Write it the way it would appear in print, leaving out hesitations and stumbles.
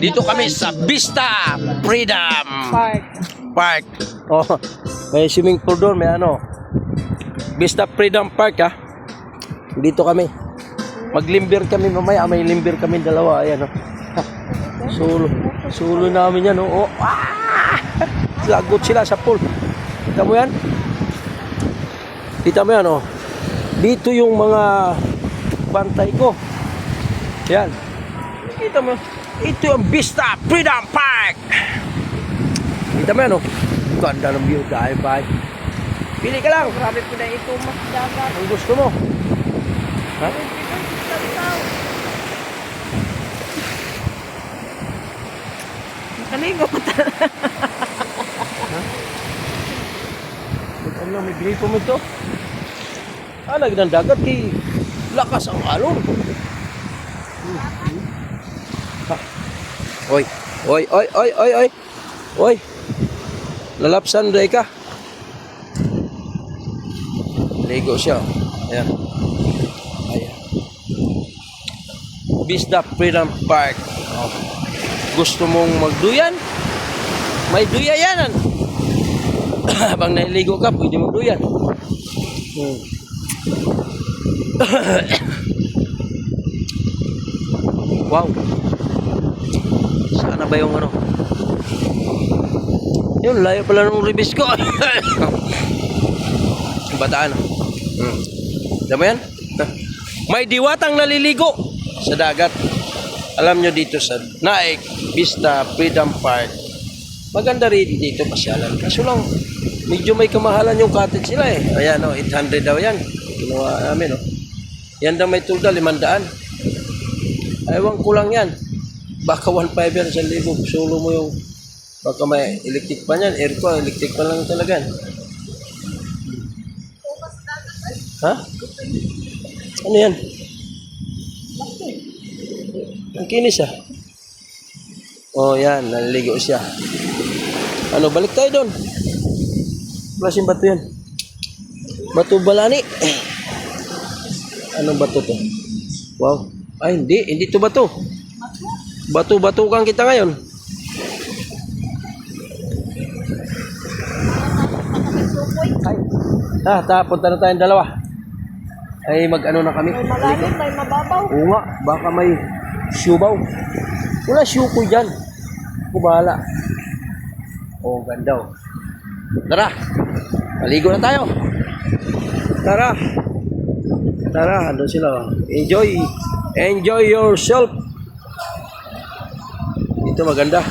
Dito kami sa Vista Freedom Park. Park. Oh, may swimming pool doon, may ano. Vista Freedom Park ha. Dito kami. Maglimbir kami mamaya, may limbir kami dalawa, ayan oh. Sulo namin yan oh. Ah! Lagot sila sa pool. Kita mo yan? Kita mo yan oh. Dito yung mga bantay ko. Yan. Kita mo. Ito yung Vista Freedom Park. Kita mo yan oh. Ganda ng view dahil ba. Pili ka lang. Grabe po na ito mas dagat. Ang gusto mo. Ha? Nakaligo ko talaga. Ano, may gripo mo ito? Lagi ng dagat kay lakas ang alon. Ha. Oy, oy, oy, oy, oy, oy. Oy. Lalapsan day ka. Ligo siya. Ayan. Ayan. Vista Freedom Park. Oh. Gusto mong magduyan? May duya yan. Habang nailigo ka, pwede magduyan. Wow. Sana ba yung ano? Yun, layo pala nung ribis ko. Bataan. Diba yan? May diwatang naliligo sa dagat. Alam nyo dito sa Naik Vista Freedom Park. Maganda rin dito pasyalan. Kaso lang, medyo may kamahalan yung cottage nila eh. Ayan o, 800 daw yan. Ginawa namin o. Yan daw may tulda, 500. Ewan ko lang yan. Baka 1.5 yan, 1,000. Solo mo yung, baka may electric pa yan. Aircon, electric pa lang talaga. Ha? Ano yan? Ang kinis ah. Oh yan, naliligo siya. Ano, balik tayo doon. Klaseng bato yan. Bato balani. Anong bato to? Wow. Ay, hindi to bato. Bato-batukan kita ngayon. Ay. Punta na tayong dalawa. Ay, mag-ano na kami. May malalim, may mababaw. Oo nga, baka may syubaw. Wala syuko dyan. Ako bahala. Oh, ganda oh. Tara, maligo na tayo. Tara. Tara, andun sila. Enjoy yourself. Ito maganda.